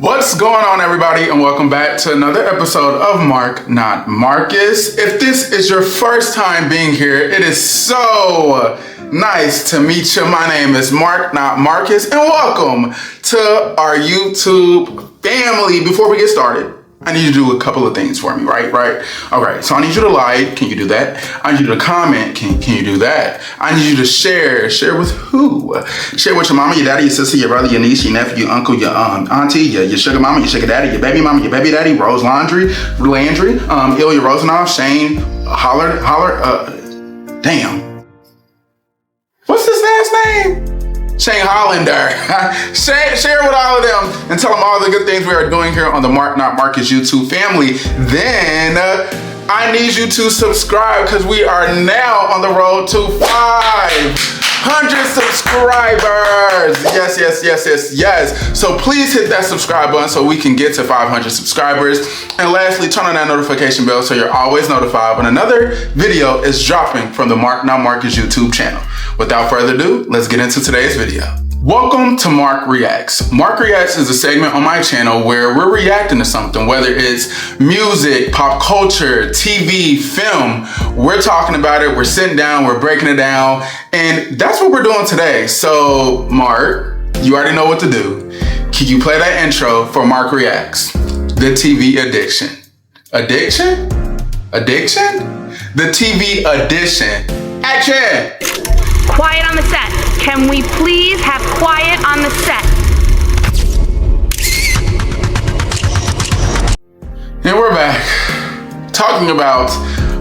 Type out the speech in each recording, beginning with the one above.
What's going on, everybody, and welcome back to another episode of Mark Not Marcus. If this is your first time being here, it is so nice to meet you. My name is Mark Not Marcus, and welcome to our YouTube family. Before we get started, I need you to do a couple of things for me, right? Okay, so I need you to like, can you do that? I need you to comment, can you do that? I need you to share with who? Share with your mama, your daddy, your sister, your brother, your niece, your nephew, your uncle, your auntie, your sugar mama, your sugar daddy, your baby mama, your baby daddy, Landry, Ilya, Rozanov, Shane, Hollander, damn. What's his last name? Shane Hollander. Share with all of them and tell them all the good things we are doing here on the Mark Not Marcus YouTube family. Then I need you to subscribe because we are now on the road to 500 subscribers. Yes. So please hit that subscribe button so we can get to 500 subscribers. And lastly, turn on that notification bell so you're always notified when another video is dropping from the Mark Not Marcus YouTube channel. Without further ado, let's get into today's video. Welcome to Mark Reacts. Mark Reacts is a segment on my channel where we're reacting to something, whether it's music, pop culture, TV, film. We're talking about it, we're sitting down, we're breaking it down, and that's what we're doing today. So, Mark, you already know what to do. Can you play that intro for Mark Reacts? The TV addiction. Addiction? The TV edition. Action! Quiet on the set. Can we please have quiet on the set? And we're back talking about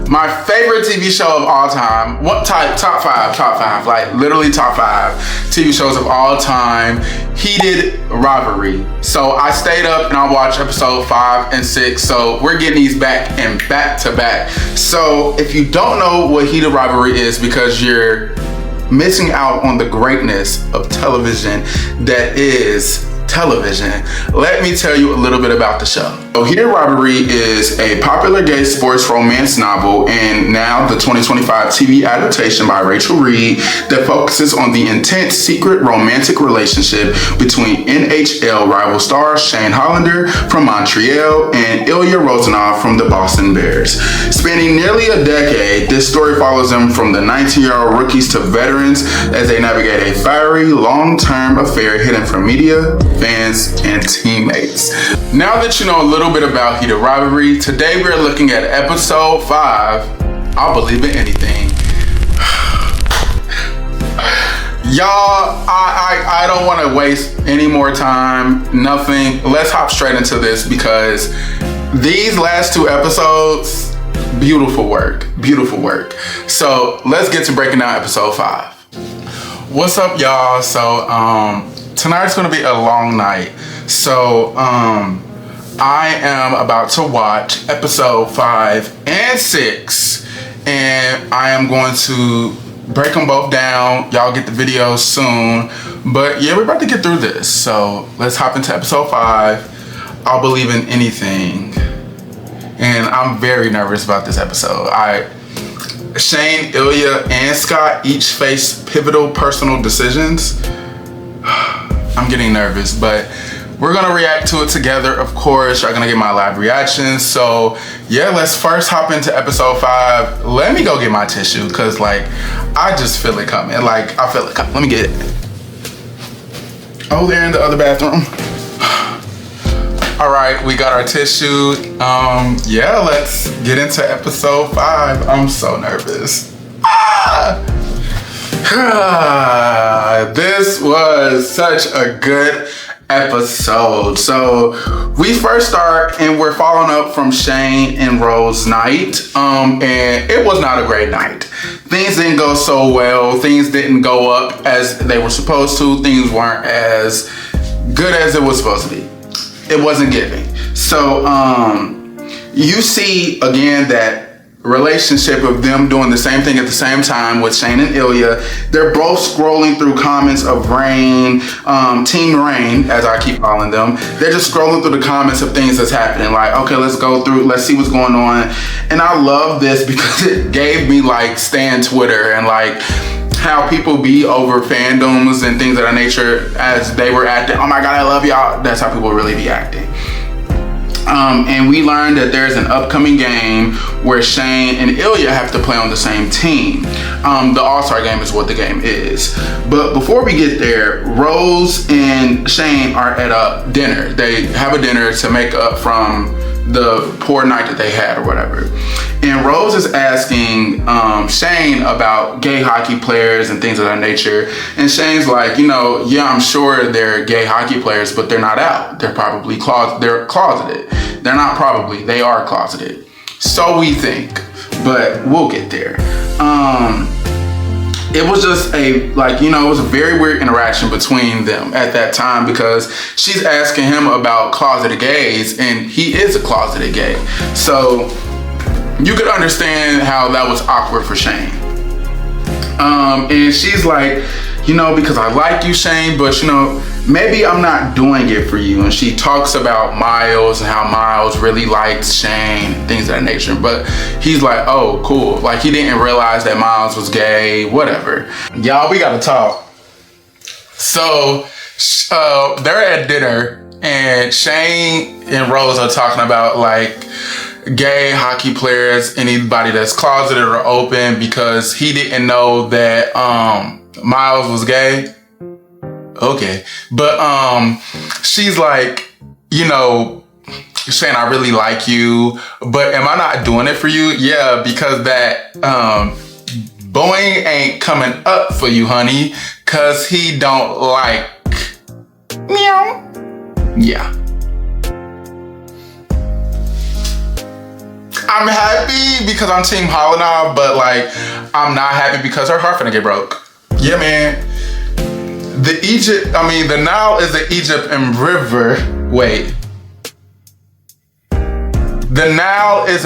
my favorite TV show of all time. What type? Top five, like literally top 5 TV shows of all time. Heated Rivalry. So I stayed up and I watched episode 5 and 6. So we're getting these back and back to back. So if you don't know what Heated Rivalry is because you're missing out on the greatness of television that is television, let me tell you a little bit about the show. So Heated Rivalry is a popular gay sports romance novel and now the 2025 TV adaptation by Rachel Reed that focuses on the intense secret romantic relationship between NHL rival stars Shane Hollander from Montreal and Ilya Rozanov from the Boston Bears. Spanning nearly a decade, this story follows them from the 19-year-old rookies to veterans as they navigate a fiery, long-term affair hidden from media, fans, and teammates. Now that you know a little bit about Heated Rivalry, today we're looking at episode 5, I'll Believe in Anything. Y'all, I don't want to waste any more time, nothing. Let's hop straight into this because these last 2 episodes, beautiful work. So let's get to breaking down episode 5. What's up, y'all? So tonight's gonna be a long night. So I am about to watch episode 5 and 6, and I am going to break them both down. Y'all get the video soon, but yeah, we're about to get through this. So let's hop into episode 5. I'll Believe in Anything, and I'm very nervous about this episode. Shane, Ilya, and Scott each face pivotal personal decisions. I'm getting nervous, but we're gonna react to it together, of course. You're gonna get my live reactions. So yeah, let's first hop into episode 5. Let me go get my tissue, cause like, I just feel it coming. Like, I feel it coming. Let me get it. Oh, they're in the other bathroom. All right, we got our tissue. Yeah, let's get into episode 5. I'm so nervous. This was such a good episode. So we first start and we're following up from Shane and Rose's night. And it was not a great night. Things didn't go so well. Things didn't go up as they were supposed to. Things weren't as good as it was supposed to be. It wasn't giving. So you see again that relationship of them doing the same thing at the same time with Shane and Ilya. They're both scrolling through comments of Rain, Team Rain, as I keep calling them. They're just scrolling through the comments of things that's happening. Like, okay, let's go through, let's see what's going on. And I love this because it gave me like Stan Twitter and like how people be over fandoms and things of that nature as they were acting. Oh my God, I love y'all. That's how people really be acting. And we learned that there's an upcoming game where Shane and Ilya have to play on the same team. The All-Star game is what the game is. But before we get there, Rose and Shane are at a dinner. They have a dinner to make up from the poor night that they had or whatever. And Rose is asking Shane about gay hockey players and things of that nature. And Shane's like, yeah, I'm sure they're gay hockey players, but they're not out. They're probably they're closeted. They're not probably, they are closeted. So we think, but we'll get there. It was just it was a very weird interaction between them at that time, because she's asking him about closeted gays and he is a closeted gay. So you could understand how that was awkward for Shane. And she's like, because I like you, Shane, but maybe I'm not doing it for you. And she talks about Miles and how Miles really likes Shane and things of that nature. But he's like, oh, cool. Like, he didn't realize that Miles was gay, whatever. Y'all, we gotta talk. So they're at dinner and Shane and Rose are talking about like gay hockey players, anybody that's closeted or open, because he didn't know that Miles was gay. Okay. But she's like, Shane, I really like you, but am I not doing it for you? Yeah, because that Boeing ain't coming up for you, honey, cause he don't like meow. Yeah. I'm happy because I'm Team Hollander, but like, I'm not happy because her heart finna get broke. Yeah, man. The Nile is the Egyptian river. Wait. The Nile is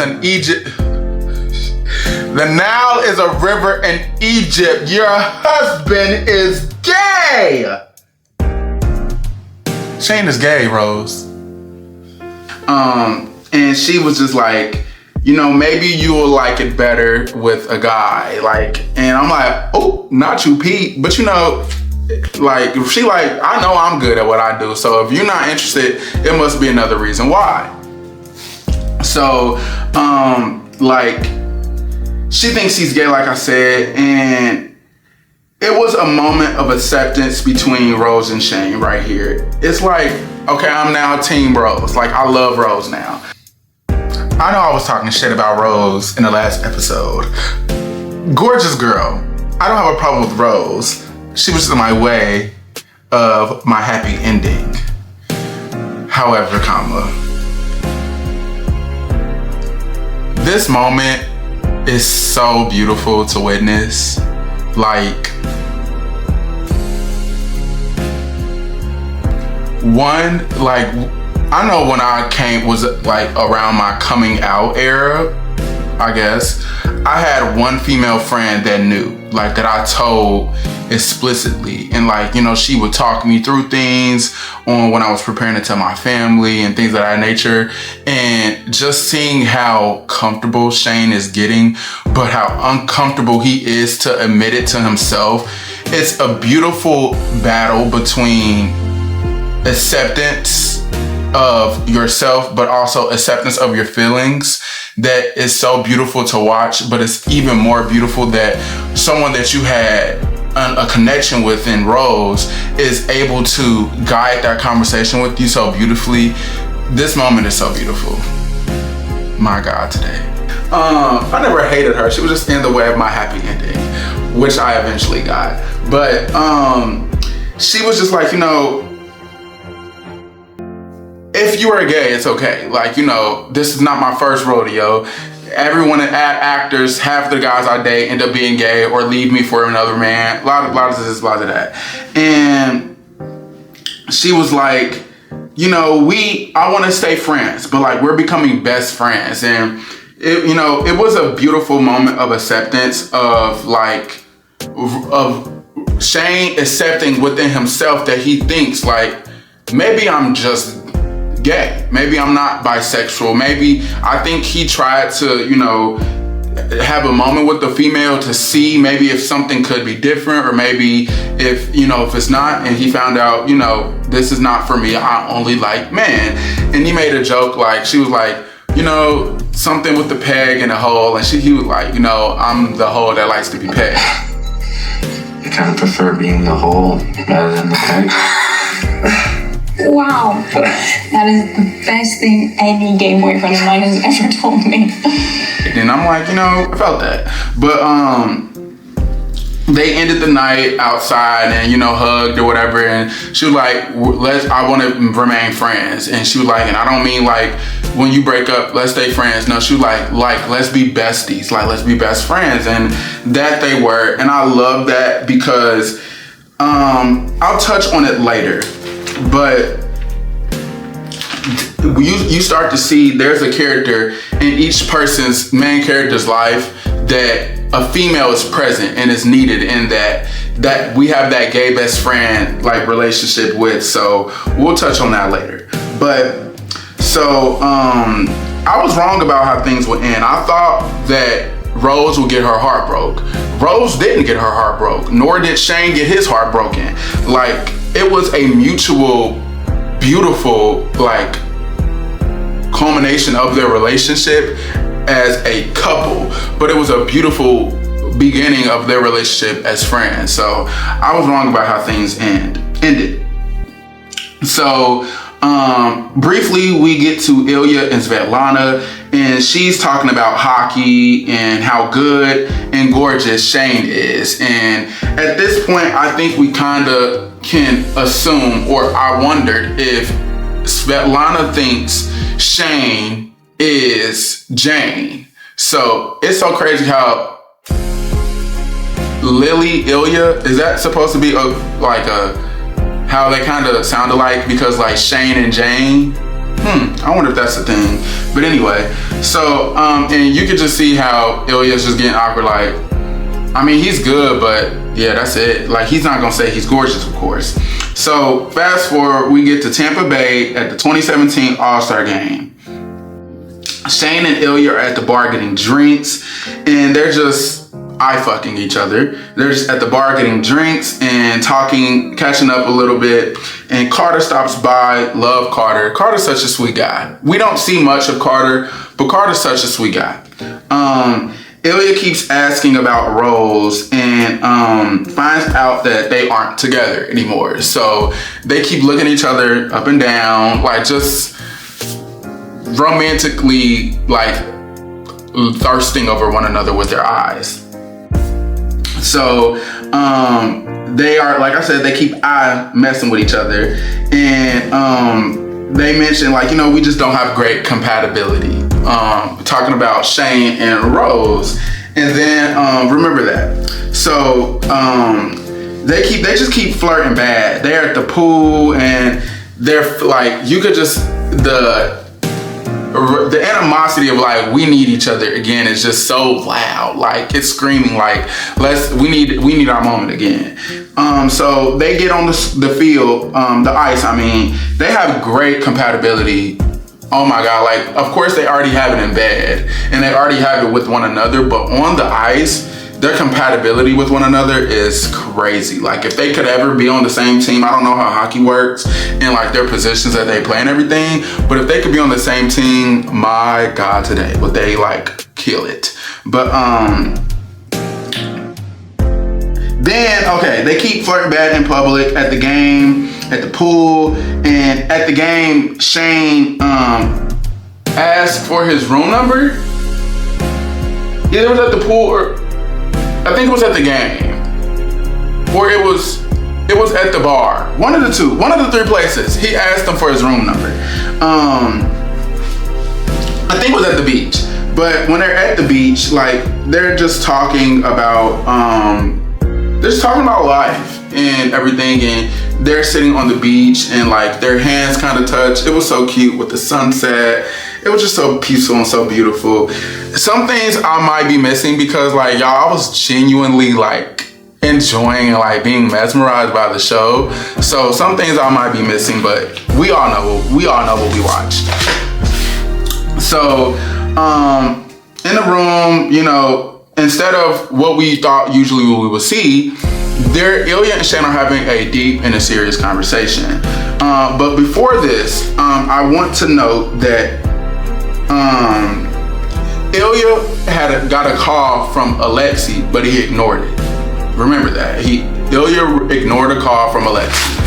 a river in Egypt. Your husband is gay. Shane is gay, Rose. And she was just like, maybe you will like it better with a guy. Like, and I'm like, oh, not you, Pete. But like, she like, I know I'm good at what I do. So if you're not interested, it must be another reason why. So, like, she thinks he's gay, like I said, and it was a moment of acceptance between Rose and Shane right here. It's like, okay, I'm now Team Rose. Like, I love Rose now. I know I was talking shit about Rose in the last episode. Gorgeous girl. I don't have a problem with Rose. She was just in my way of my happy ending. However, this moment is so beautiful to witness. Like, I know when I was like around my coming out era, I guess, I had one female friend that knew, like, that I told explicitly, and like, she would talk me through things on when I was preparing to tell my family and things of that nature. And just seeing how comfortable Shane is getting, but how uncomfortable he is to admit it to himself. It's a beautiful battle between acceptance of yourself, but also acceptance of your feelings, that is so beautiful to watch. But it's even more beautiful that someone that you had a connection with in Rose is able to guide that conversation with you so beautifully. This moment is so beautiful. My God, today. I never hated her. She was just in the way of my happy ending, which I eventually got. But she was just like, if you are gay, it's okay. Like, this is not my first rodeo. Everyone, actors, half the guys I date end up being gay or leave me for another man. A lot of this, a lot of that. And she was like, I want to stay friends, but like, we're becoming best friends. And it was a beautiful moment of acceptance of Shane accepting within himself that he thinks like, maybe I'm just gay. Maybe I'm not bisexual. Maybe I think he tried to, have a moment with the female to see maybe if something could be different, or maybe if, you know, if it's not, and he found out, you know, this is not for me, I only like men. And he made a joke, like, she was like, you know, something with the peg and the hole, and he was like, you know, I'm the hole that likes to be pegged. You kind of prefer being the hole rather than the peg? Wow, that is the best thing any gay boyfriend of mine has ever told me. And I'm like, you know, I felt that. But they ended the night outside and, you know, hugged or whatever. And she was like, I want to remain friends. And she was like, and I don't mean like when you break up, let's stay friends. No, she was like, let's be besties. Like, let's be best friends. And that they were. And I love that because I'll touch on it later. But you start to see there's a character in each person's main character's life that a female is present and is needed in that we have that gay best friend like relationship with. So we'll touch on that later. But so I was wrong about how things would end. I thought that Rose would get her heart broke. Rose didn't get her heart broke, nor did Shane get his heart broken. Like, it was a mutual, beautiful, like, culmination of their relationship as a couple, but it was a beautiful beginning of their relationship as friends. So I was wrong about how things ended. So briefly, we get to Ilya and Svetlana, and she's talking about hockey and how good and gorgeous Shane is. And at this point, I think we kind of can assume, or I wondered if Svetlana thinks Shane is Jane. So it's so crazy how Ilya, is that supposed to be how they kind of sound alike, because like Shane and Jane? I wonder if that's the thing. But anyway, so and you can just see how Ilya's just getting awkward, like, I mean, he's good, but yeah, that's it. Like, he's not gonna say he's gorgeous, of course. So fast forward, we get to Tampa Bay at the 2017 All-Star Game. Shane and Ilya are at the bar getting drinks, and they're just eye-fucking each other. They're just at the bar getting drinks and talking, catching up a little bit. And Carter stops by. Love Carter. Carter's such a sweet guy. We don't see much of Carter, but Carter's such a sweet guy. Ilya keeps asking about Rose and finds out that they aren't together anymore. So they keep looking at each other up and down, like just romantically, like thirsting over one another with their eyes. So they are, like I said, they keep messing with each other. And they mention, like, you know, we just don't have great compatibility. Talking about Shane and Rose. And then remember that. So they just keep flirting bad. They're at the pool and they're like, you could just, the animosity of like, we need each other again is just so loud. Like, it's screaming like, we need our moment again. So they get on the field, the ice, I mean, they have great compatibility. Oh my God, like, of course they already have it in bed and they already have it with one another, but on the ice, their compatibility with one another is crazy. Like, if they could ever be on the same team, I don't know how hockey works and like their positions that they play and everything, but if they could be on the same team, my God, today, would they like kill it. But then, okay, they keep flirting bad in public, at the game, at the pool, and at the game, Shane asked for his room number. Yeah, it was at the pool, or I think it was at the game, or it was at the bar. One of the two, one of the three places. He asked him for his room number. I think it was at the beach. But when they're at the beach, like, they're just talking about life and everything, and they're sitting on the beach and like their hands kind of touch. It was so cute with the sunset. It was just so peaceful and so beautiful. Some things I might be missing because like, y'all, I was genuinely like enjoying and like being mesmerized by the show. So some things I might be missing, but we all know what we watched. So in the room, you know, instead of what we thought usually we would see, Ilya and Shane are having a deep and a serious conversation. But before this, I want to note that Ilya got a call from Alexei, but he ignored it. Remember that. Ilya ignored a call from Alexei.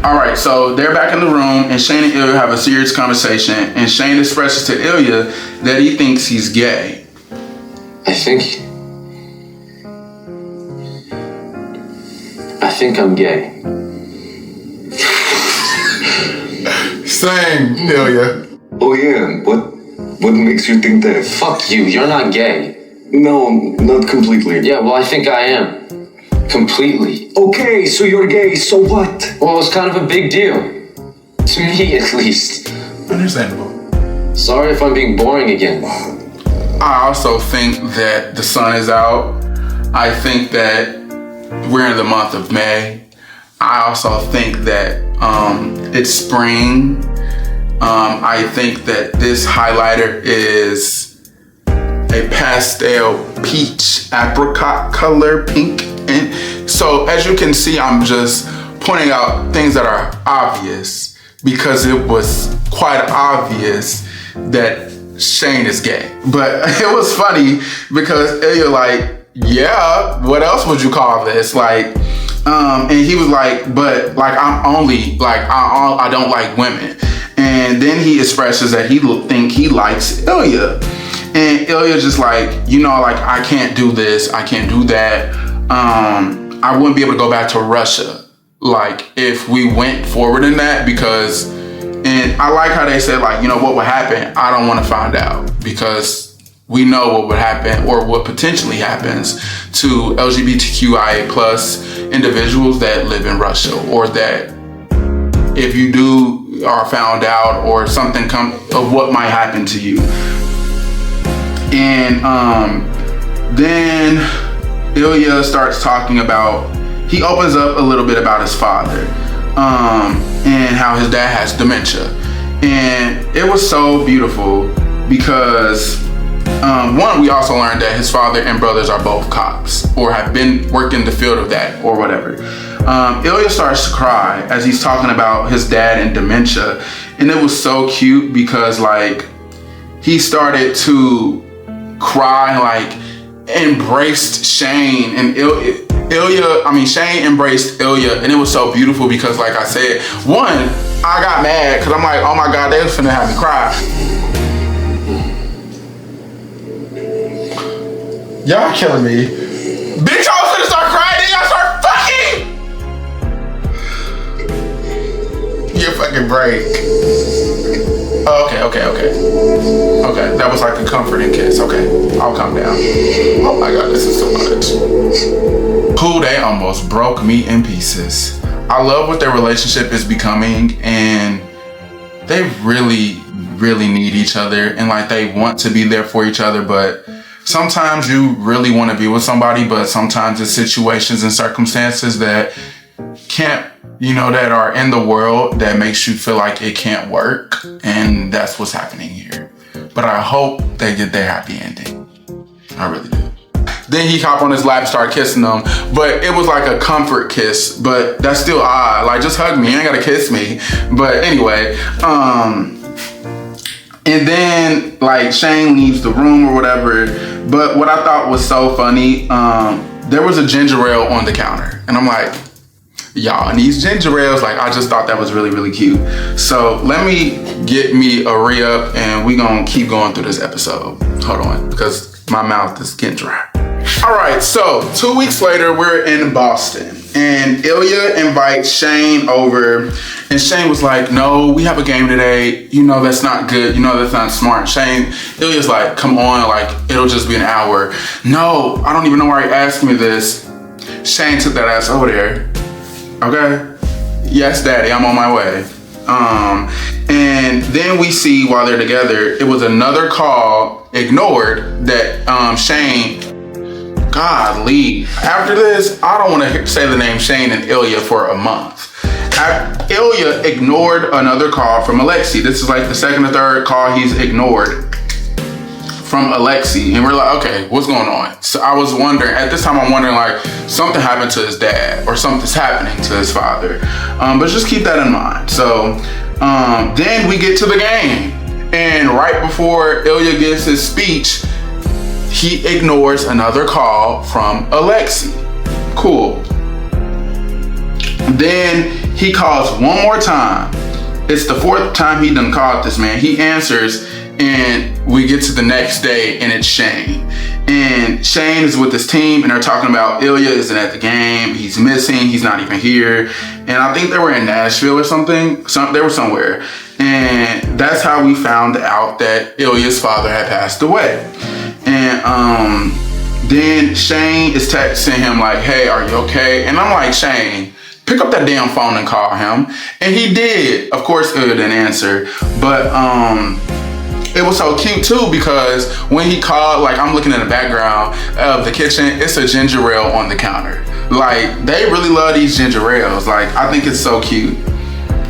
All right, so they're back in the room, and Shane and Ilya have a serious conversation, and Shane expresses to Ilya that he thinks he's gay. I think I'm gay. Same, Ilya. Oh yeah, what makes you think that? Fuck you, you're not gay. No, not completely. Yeah, well, I think I am. Completely. Okay, so you're gay, so what? Well, it's kind of a big deal. To me, at least. Understandable. Sorry if I'm being boring again. I also think that the sun is out. I think that we're in the month of May. I also think that it's spring. I think that this highlighter is a pastel peach apricot color pink. And so as you can see, I'm just pointing out things that are obvious because it was quite obvious that Shane is gay. But it was funny because Ilya like, yeah, what else would you call this? Like, and he was like, but like, I'm only like, I don't like women. And then he expresses that he think he likes Ilya. And Ilya's just like, you know, like, I can't do this. I can't do that. I wouldn't be able to go back to Russia. Like, if we went forward in that, because, and I like how they said, like, you know, what would happen? I don't want to find out, because we know what would happen or what potentially happens to LGBTQIA plus individuals that live in Russia, or that if you do are found out or something of what might happen to you. And then Ilya starts talking about, he opens up a little bit about his father and how his dad has dementia. And it was so beautiful because one, we also learned that his father and brothers are both cops or have been working the field of that or whatever. Ilya starts to cry as he's talking about his dad and dementia. And it was so cute because like he started to cry, like embraced Shane and Shane embraced Ilya, and it was so beautiful because like I said, one, I got mad because I'm like, oh my God, they was finna have me cry. Y'all killing me. Bitch, I was finna start crying, then y'all start fucking! Give a fucking break. Okay, that was like a comforting kiss. Okay, I'll calm down. Oh my God, this is too much. Cool, they almost broke me in pieces. I love what their relationship is becoming, and they really, really need each other, and like they want to be there for each other, but sometimes you really want to be with somebody, but sometimes it's situations and circumstances that can't, that are in the world that makes you feel like it can't work. And that's what's happening here. But I hope they get their happy ending. I really do. Then he hopped on his lap and started kissing them. But it was like a comfort kiss. But that's still odd. Like, just hug me. You ain't gotta kiss me. But anyway, and then like Shane leaves the room or whatever. But what I thought was so funny, there was a ginger ale on the counter. And I'm like, y'all, and these ginger ales, like, I just thought that was really, really cute. So let me get me a re-up and we gonna keep going through this episode. Hold on, because my mouth is getting dry. All right, so 2 weeks later, we're in Boston and Ilya invites Shane over, and Shane was like, no, we have a game today. That's not good. That's not smart. Ilya's like, come on, like, it'll just be an hour. No, I don't even know why he asked me this. Shane took that ass over there. Okay. Yes, Daddy, I'm on my way. And then we see while they're together, it was another call ignored that Shane, golly. After this, I don't want to say the name Shane and Ilya for a month. Ilya ignored another call from Alexei. This is like the second or third call he's ignored. from Alexei, and we're like, okay, what's going on? So I was wondering, at this time I'm wondering like something happened to his dad or something's happening to his father. But just keep that in mind. So then we get to the game, and right before Ilya gives his speech, he ignores another call from Alexei. Cool. Then he calls one more time. It's the fourth time he done called this man. He answers, and we get to the next day, and it's Shane. And Shane is with his team, and they're talking about Ilya isn't at the game. He's missing. He's not even here. And I think they were in Nashville or something. They were somewhere. And that's how we found out that Ilya's father had passed away. And then Shane is texting him like, hey, are you okay? And I'm like, Shane, pick up that damn phone and call him. And he did. Of course, Ilya didn't answer. But it was so cute too, because when he called, like I'm looking in the background of the kitchen, it's a ginger ale on the counter. Like they really love these ginger ales. Like I think it's so cute.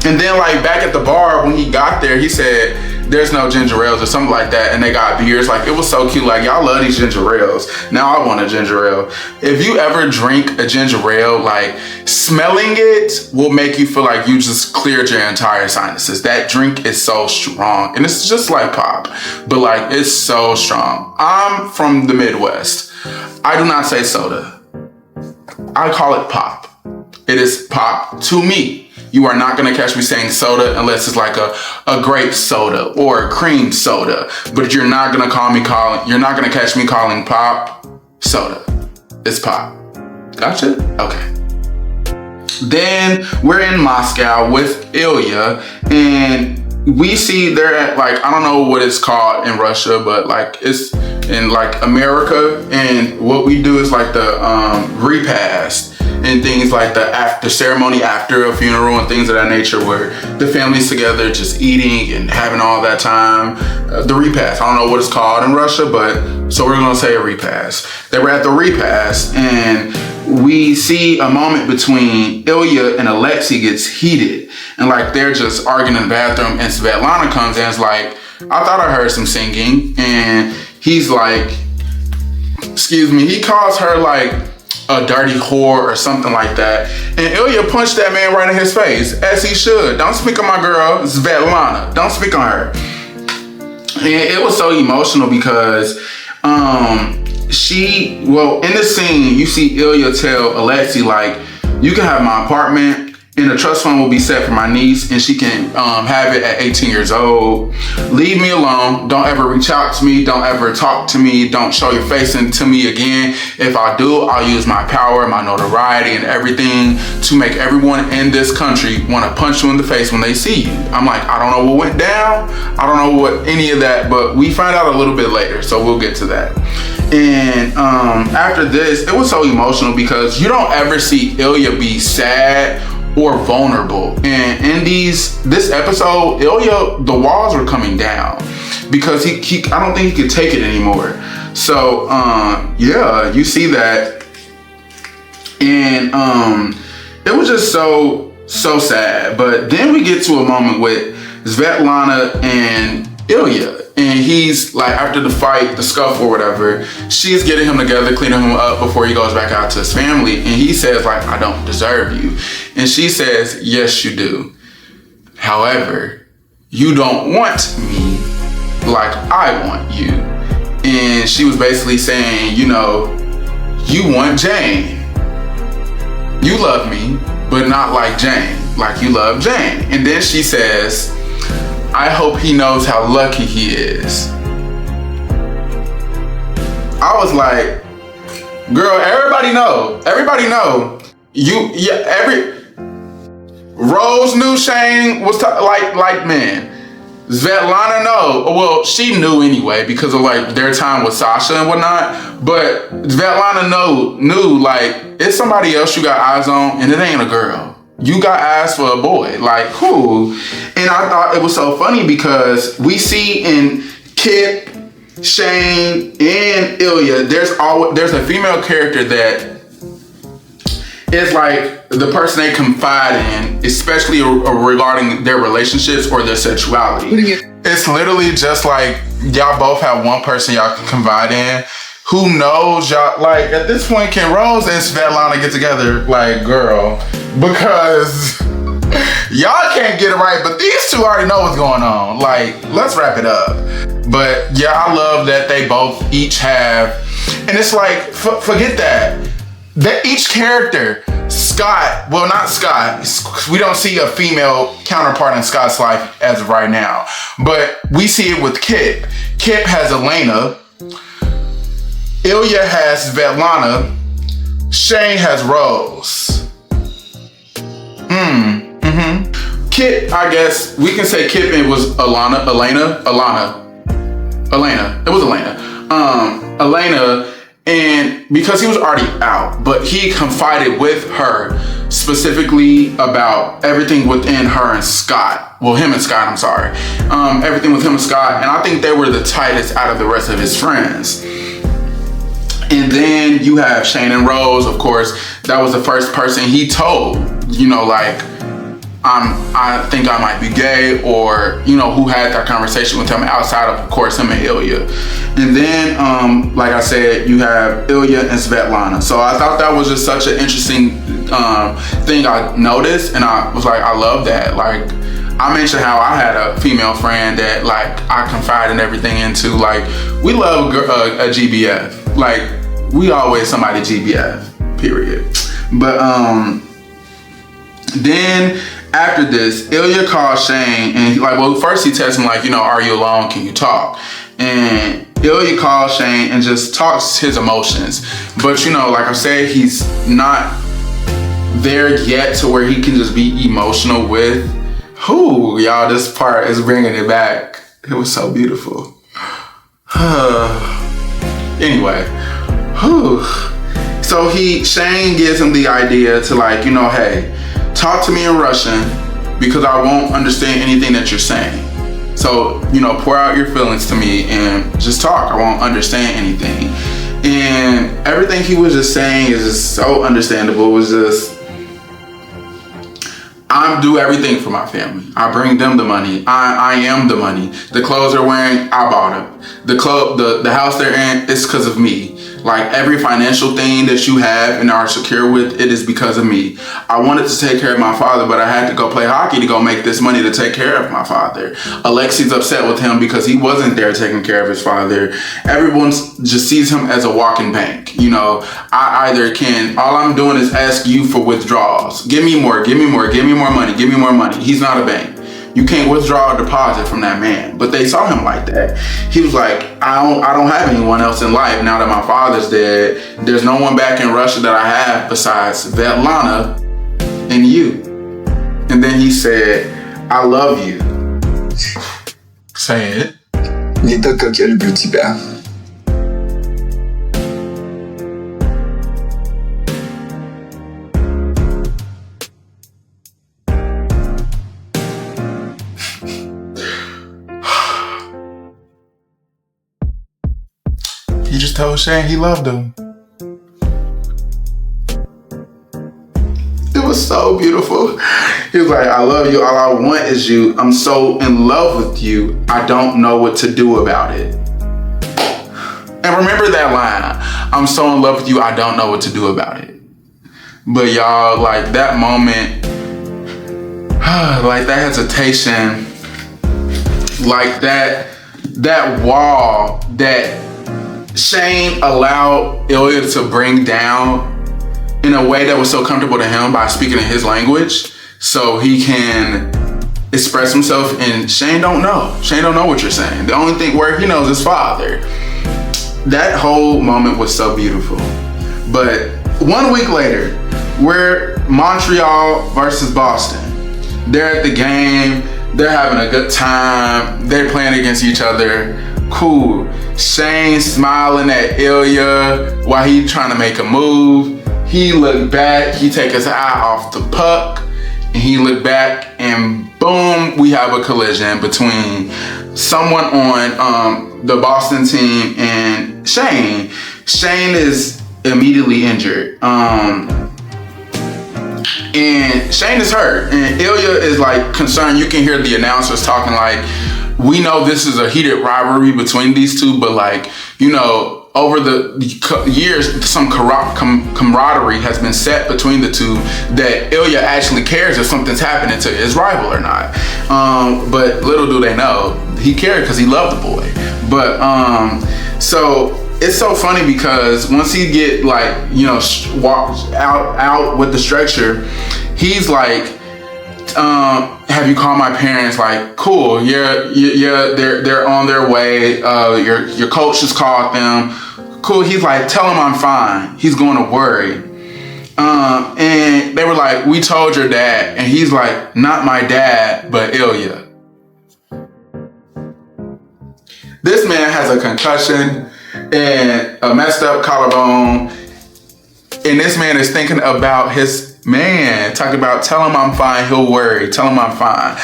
And then like back at the bar, when he got there, he said, there's no ginger ales or something like that, and they got beers. Like it was so cute. Like y'all love these ginger ales. Now I want a ginger ale. If you ever drink a ginger ale, like smelling it will make you feel like you just cleared your entire sinuses. That drink is so strong, and it's just like pop, but like it's so strong. I'm from the Midwest. I do not say soda. I call it pop. It is pop to me. You are not gonna catch me saying soda unless it's like a grape soda or a cream soda. But you're not gonna catch me calling pop soda. It's pop. Gotcha? Okay. Then we're in Moscow with Ilya, and we see they're at like, I don't know what it's called in Russia, but like it's in like America, and what we do is like the repast and things like the ceremony after a funeral and things of that nature, where the family's together just eating and having all that time. The repast, I don't know what it's called in Russia, but so we're gonna say a repast. They were at the repast, and we see a moment between Ilya and Alexei gets heated, and like they're just arguing in the bathroom, and Svetlana comes in and is like, I thought I heard some singing, and he's like, excuse me, he calls her like a dirty whore or something like that. And Ilya punched that man right in his face, as he should. Don't speak on my girl, Svetlana. Don't speak on her. And it was so emotional because in this scene, you see Ilya tell Alexei, like, you can have my apartment, and the trust fund will be set for my niece, and she can have it at 18 years old. Leave me alone. Don't ever reach out to me. Don't ever talk to me. Don't show your face to me again. If I do, I'll use my power, my notoriety, and everything to make everyone in this country want to punch you in the face when they see you. I'm like, I don't know what went down. I don't know what any of that, but we find out a little bit later, so we'll get to that. And after this, it was so emotional because you don't ever see Ilya be sad or vulnerable. And in this episode, Ilya, the walls were coming down because he I don't think he could take it anymore. So yeah, you see that. And it was just so sad. But then we get to a moment with Svetlana and Ilya. And he's like, after the fight, the scuffle or whatever, she's getting him together, cleaning him up before he goes back out to his family. And he says like, I don't deserve you. And she says, yes, you do. However, you don't want me like I want you. And she was basically saying, you know, you want Jane. You love me, but not like Jane, like you love Jane. And then she says, I hope he knows how lucky he is. I was like, girl, everybody know. Rose knew Shane was like man. Svetlana know. Well, she knew anyway because of like their time with Sasha and whatnot. But Svetlana knew like it's somebody else you got eyes on, and it ain't a girl. You got eyes for a boy, like who? And I thought it was so funny because we see in Kip, Shane, and Ilya, there's a female character that is like the person they confide in, especially regarding their relationships or their sexuality. It's literally just like y'all both have one person y'all can confide in. Who knows, y'all? Like, at this point, can Rose and Svetlana get together? Like, girl, because y'all can't get it right, but these two already know what's going on. Like, let's wrap it up. But yeah, I love that they both each have, and it's like, forget that. That each character, Scott, well, not Scott, we don't see a female counterpart in Scott's life as of right now, but we see it with Kip. Kip has Elena, Ilya has Svetlana, Shane has Rose. Kip, I guess we can say Kip, it was Elena. It was Elena. Elena, and because he was already out, but he confided with her specifically about everything within her and Scott. Well, him and Scott, I'm sorry. Everything with him and Scott, and I think they were the tightest out of the rest of his friends. And then you have Shane and Rose, of course. That was the first person he told, you know, like, I think I might be gay, or, you know, who had that conversation with him outside of course, him and Ilya. And then, like I said, you have Ilya and Svetlana. So I thought that was just such an interesting thing I noticed, and I was like, I love that. Like, I mentioned how I had a female friend that, like, I confided everything into. Like, we love a GBF. Like, we always somebody GBF, period. But then after this, Ilya called Shane, and like, well, first he texts him like, you know, are you alone? Can you talk? And Ilya calls Shane and just talks his emotions. But, you know, like I said, he's not there yet to where he can just be emotional with. Who, y'all, this part is bringing it back. It was so beautiful. Anyway, so Shane gives him the idea to, like, you know, hey, talk to me in Russian because I won't understand anything that you're saying. So, you know, pour out your feelings to me and just talk. I won't understand anything. And everything he was just saying is just so understandable. It was just, I do everything for my family. I bring them the money. I am the money. The clothes they're wearing, I bought them. The house they're in, it's because of me. Like, every financial thing that you have and are secure with, it is because of me. I wanted to take care of my father, but I had to go play hockey to go make this money to take care of my father. Alexi's upset with him because he wasn't there taking care of his father. Everyone just sees him as a walking bank. You know, all I'm doing is ask you for withdrawals. Give me more money. He's not a bank. You can't withdraw a deposit from that man. But they saw him like that. He was like, I don't have anyone else in life now that my father's dead. There's no one back in Russia that I have besides Svetlana and you. And then he said, I love you. Say it. Не так, как я люблю тебя. He just told Shane he loved him. It was so beautiful. He was like, I love you. All I want is you. I'm so in love with you. I don't know what to do about it. And remember that line. I'm so in love with you. I don't know what to do about it. But y'all, like, that moment, like that hesitation, like that wall that Shane allowed Ilya to bring down in a way that was so comfortable to him by speaking in his language, so he can express himself. And Shane don't know what you're saying. The only thing where he knows is father. That whole moment was so beautiful. But 1 week later, we're Montreal versus Boston. They're at the game. They're having a good time. They're playing against each other. Cool. Shane smiling at Ilya while he trying to make a move. He looked back. He take his eye off the puck, and he looked back, and boom, we have a collision between someone on the Boston team and Shane. Shane is immediately injured. And Shane is hurt, and Ilya is like concerned. You can hear the announcers talking like, we know this is a heated rivalry between these two, but like, you know, over the years, some camaraderie has been set between the two that Ilya actually cares if something's happening to his rival or not. But little do they know, he cared because he loved the boy. But so it's so funny because once he get like, you know, walked out with the stretcher, he's like, have you called my parents? Like, cool, yeah, they're on their way. Your coach just called them. Cool. He's like, tell him I'm fine. He's going to worry. And they were like, we told your dad. And he's like, not my dad, but Ilya. This man has a concussion and a messed up collarbone. And this man is thinking about his man, talking about, tell him I'm fine, he'll worry, tell him I'm fine.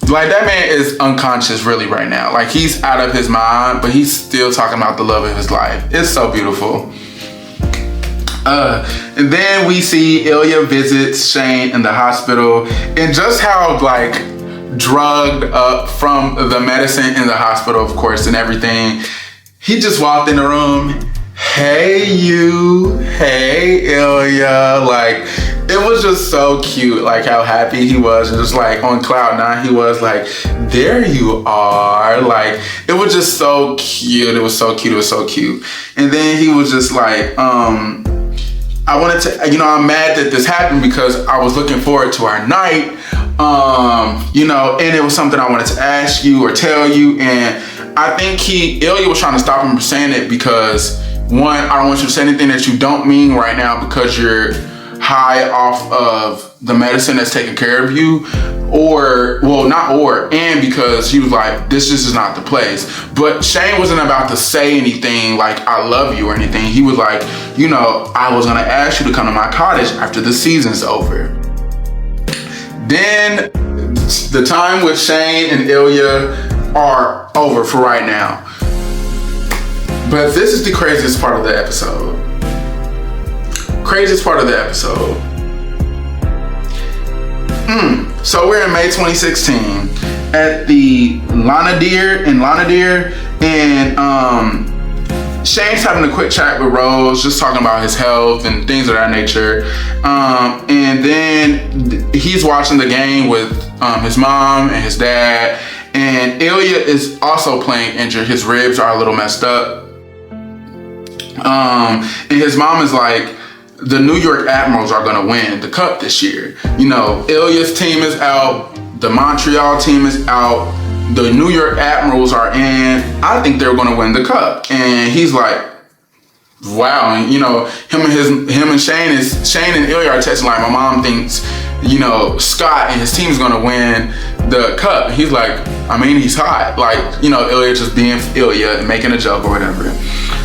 Like, that man is unconscious really right now. Like, he's out of his mind, but he's still talking about the love of his life. It's so beautiful. And then we see Ilya visits Shane in the hospital, and just how like drugged up from the medicine in the hospital, of course, and everything. He just walked in the room. Hey Ilya, like, it was just so cute, like how happy he was, and just like on cloud nine he was, like, there you are, like, it was just so cute. It was so cute. And then he was just like, I wanted to, you know, I'm mad that this happened because I was looking forward to our night, you know, and it was something I wanted to ask you or tell you. And I think Ilya was trying to stop him from saying it because, one, I don't want you to say anything that you don't mean right now because you're high off of the medicine that's taking care of you, and because he was like, this just is not the place. But Shane wasn't about to say anything like, I love you or anything. He was like, you know, I was gonna ask you to come to my cottage after the season's over. Then the time with Shane and Ilya are over for right now. But this is the craziest part of the episode. So we're in May 2016 at the Hollander, and Shane's having a quick chat with Rose, just talking about his health and things of that nature. And then he's watching the game with his mom and his dad, and Ilya is also playing injured. His ribs are a little messed up. And his mom is like, the New York Admirals are gonna win the cup this year. You know, Ilya's team is out, the Montreal team is out, the New York Admirals are in. I think they're gonna win the cup. And he's like, wow. And you know, him and Shane and Ilya are texting like, my mom thinks, you know, Scott and his team's gonna win the cup. And he's like, I mean, he's hot. Like, you know, Ilya just being Ilya and making a joke or whatever.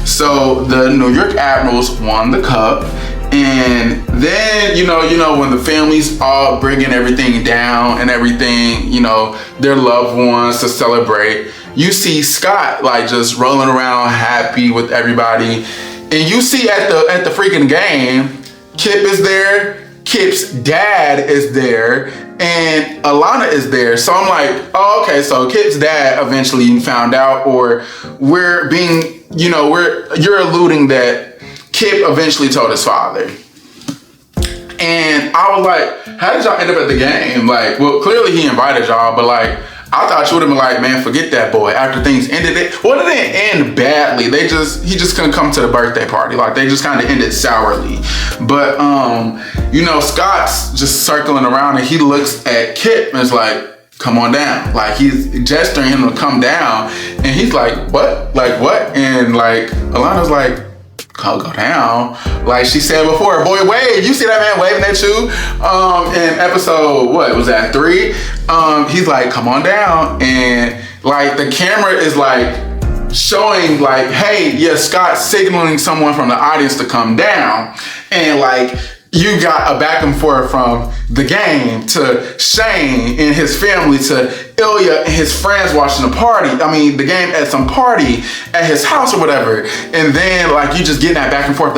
So the New York Admirals won the cup. And then, you know, when the family's all bringing everything down and everything, you know, their loved ones to celebrate, you see Scott like just rolling around happy with everybody. And you see at the freaking game, Kip is there, Kip's dad is there, and Alana is there. So I'm like, oh, okay, so Kip's dad eventually found out, or you're alluding that Kip eventually told his father. And I was like, how did y'all end up at the game? Like, well, clearly he invited y'all, but like, I thought you would have been like, man, forget that boy. After things ended, it didn't end badly. He just couldn't come to the birthday party. Like, they just kind of ended sourly. But, you know, Scott's just circling around and he looks at Kip and is like, come on down. Like, he's gesturing him to come down. And he's like, what? Like, what? And like, Alana's like, go down. Like she said before, boy, wave. You see that man waving at you? In episode, what was that, 3? He's like, come on down. And like the camera is like showing like, hey, yeah, Scott's signaling someone from the audience to come down. And like, you got a back and forth from the game to Shane and his family to Ilya and his friends watching the game at some party at his house or whatever. And then like you just getting that back and forth.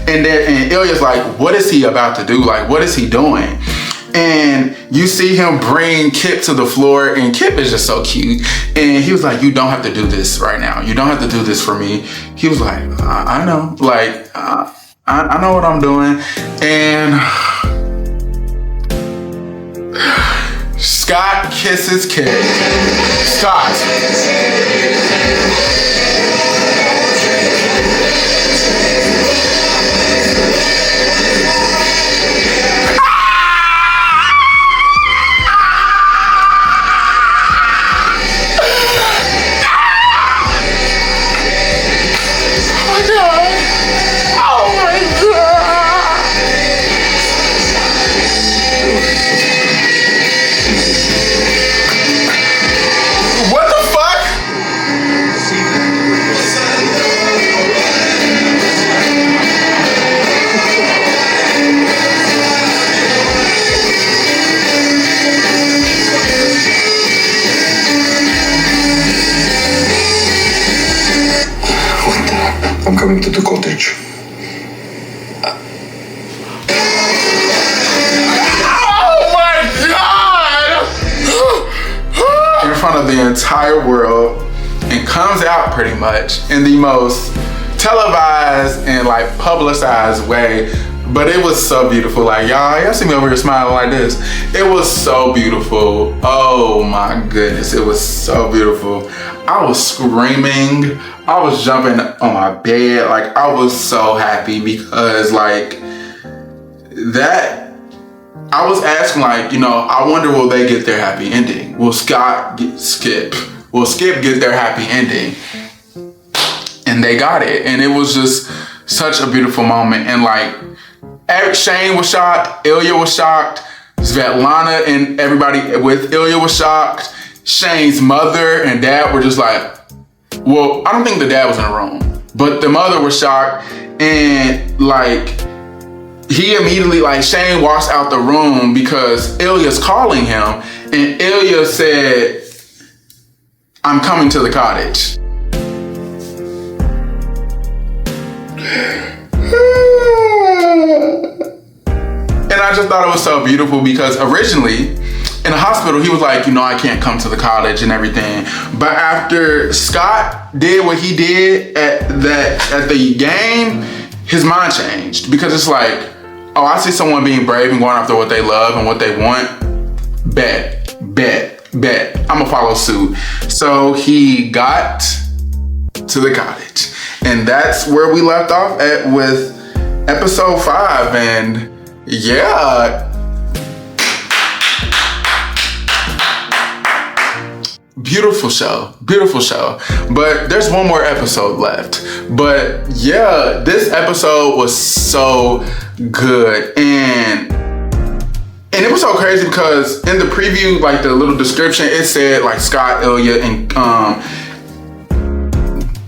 And Ilya's like, what is he about to do? Like, what is he doing? And you see him bring Kip to the floor, and Kip is just so cute. And he was like, you don't have to do this right now. You don't have to do this for me. He was like, I know. Like, I know what I'm doing. And Scott kisses Kip. Scott. I'm coming to the cottage. Oh my God! In front of the entire world, and comes out pretty much in the most televised and like publicized way. But it was so beautiful. Like, y'all see me over here smiling like this. It was so beautiful. Oh my goodness, it was so beautiful. I was screaming. I was jumping on my bed. Like, I was so happy because like that, I was asking like, you know, I wonder will they get their happy ending? Will Scott get Skip? Will Skip get their happy ending? And they got it. And it was just such a beautiful moment. And like, Shane was shocked. Ilya was shocked. Svetlana and everybody with Ilya was shocked. Shane's mother and dad were just like, well, I don't think the dad was in the room, but the mother was shocked. And like, he immediately, like, Shane walks out the room because Ilya's calling him. And Ilya said, I'm coming to the cottage. And I just thought it was so beautiful because originally in the hospital, he was like, you know, I can't come to the cottage and everything. But after Scott did what he did at the game, his mind changed because it's like, oh, I see someone being brave and going after what they love and what they want. Bet. I'm gonna follow suit. So he got to the cottage, and that's where we left off at with episode 5. And yeah, beautiful show. But there's one more episode left. But yeah, this episode was so good. And it was so crazy because in the preview, like the little description, it said like Scott, Ilya, and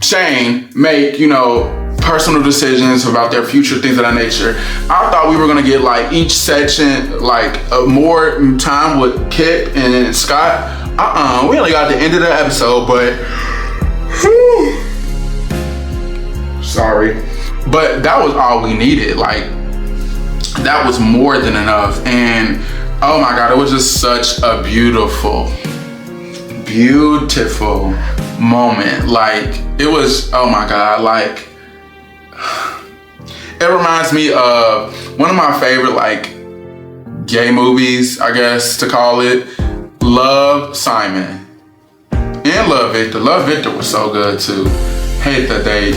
Shane make, you know, personal decisions about their future, things of that nature. I thought we were gonna get like each section, like more time with Kip and Scott. We only got the end of the episode, but sorry. But that was all we needed. Like, that was more than enough. And oh my God, it was just such a beautiful moment. Like, it was, oh my God, like, it reminds me of one of my favorite, like, gay movies, I guess to call it, Love, Simon, and Love, Victor. Love, Victor was so good too. Hate that they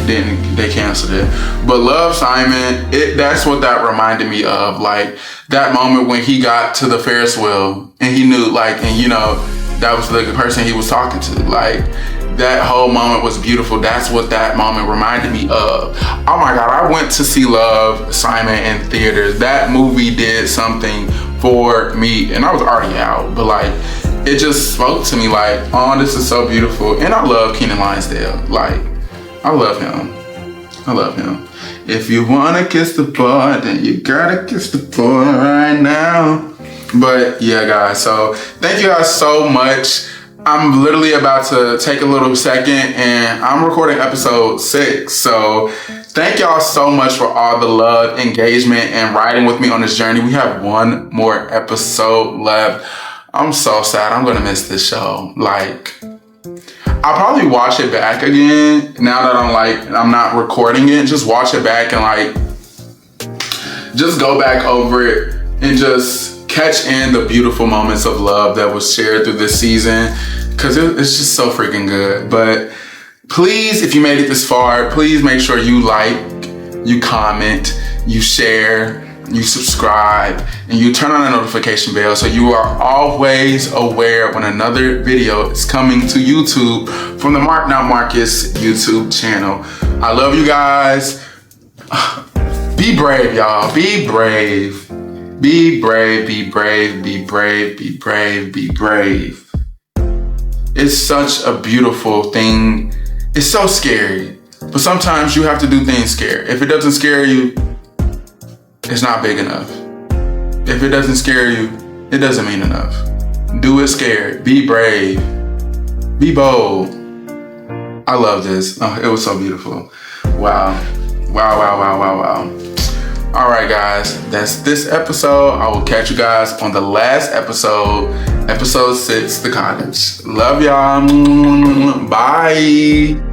canceled it. But Love, Simon, that's what that reminded me of. Like, that moment when he got to the Ferris wheel and he knew, like, and you know, that was the person he was talking to. Like, that whole moment was beautiful. That's what that moment reminded me of. Oh my God, I went to see Love, Simon in theaters. That movie did something for me, and I was already out, but like, it just spoke to me like, oh, this is so beautiful. And I love Keenan Lonsdale. Like, I love him. If you wanna kiss the boy, then you gotta kiss the boy right now. But yeah, guys, so thank you guys so much. I'm literally about to take a little second, and I'm recording episode 6. So Thank y'all so much for all the love, engagement, and riding with me on this journey. We have one more episode left. I'm so sad. I'm gonna miss this show. Like, I'll probably watch it back again now that I'm not recording it. Just watch it back and like, just go back over it and just catch in the beautiful moments of love that was shared through this season, because it's just so freaking good. But please, if you made it this far, please make sure you like, you comment, you share, you subscribe, and you turn on the notification bell so you are always aware when another video is coming to YouTube from the Mark Not Marcus YouTube channel. I love you guys. Be brave, y'all. Be brave. Be brave, be brave, be brave, be brave, be brave. It's such a beautiful thing. It's so scary, but sometimes you have to do things scared. If it doesn't scare you, it's not big enough. If it doesn't scare you, it doesn't mean enough. Do it scared. Be brave. Be bold. I love this. Oh, it was so beautiful. Wow. Wow, wow, wow, wow, wow. All right, guys, that's this episode. I will catch you guys on the last episode, episode 6, The Cottage. Love y'all. Bye.